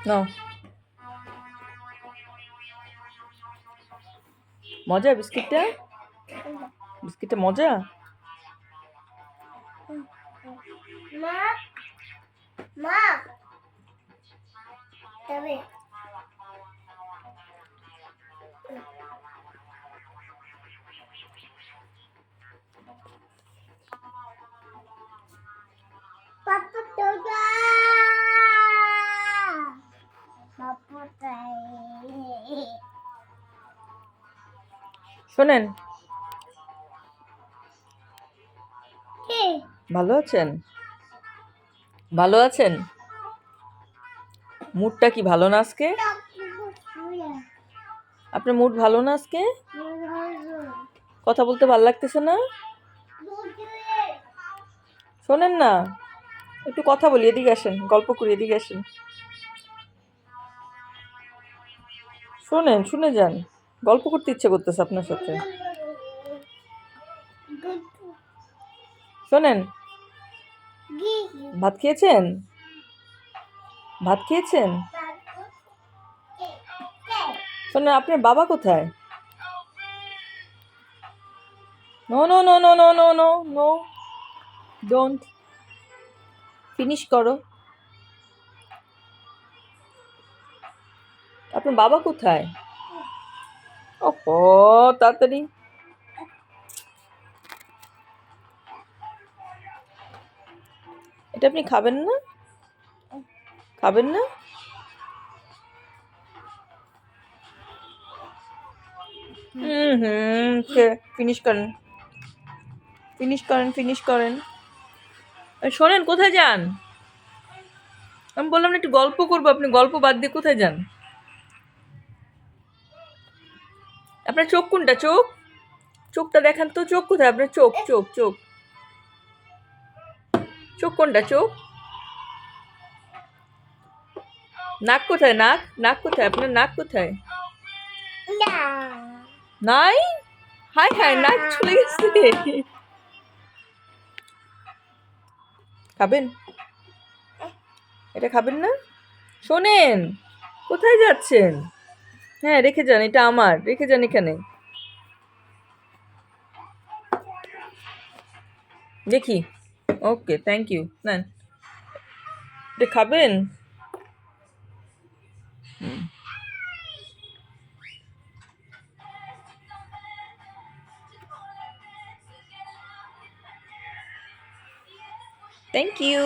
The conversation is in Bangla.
নাও। মজা বিস্কিটটা? বিস্কিটটা মজা? মা মা তবে পাপা তোগা পাপা তাই শোনেন, কি ভালো আছেন? ভালো আছেন? মুডটা কি ভালো না আজকে? আপনার মুড ভালো না আজকে? কথা বলতে ভালো লাগতেছে না? শোনেন না, একটু কথা বলি, এদিকে আসেন, গল্প করি, এদিকে আসেন। শোনেন, শুনে যান, গল্প করতে ইচ্ছে করতেছে আপনার সাথে। শোনেন, ভাত খেয়েছেন? ভাত খেয়েছেন? শোনেন, আপনার বাবা কোথায়? No no no no no no no no, don't. Finish করো। আপনার বাবা কোথায়? ওহো, তাড়াতাড়ি। এটা আপনি খাবেন না? খাবেন না? ফিনিশ করেন, ফিনিশ করেন, ফিনিশ করেন। শোনেন, কোথায় যান? আমি বললাম না একটু গল্প করবো, আপনি গল্প বাদ দিয়ে কোথায় যান? আপনার চোখ কোনটা? চোখ, চোখটা দেখান তো, চোখ কোথায় আপনার? চোখ চোখ চোখ চোখ কোনটা? চোখ। নাক কোথায়? নাক, নাক কোথায় আপনার? নাক কোথায়? নাই? হায় হায়, নাক চলে গেছে। খাবেন? এটা খাবেন না? শোনেন, কোথায় যাচ্ছেন? হ্যাঁ, রেখে যান, এটা আমার, রেখে যান এখানে। দেখি। Okay, thank you. নেন, এটা খাবেন? Thank you.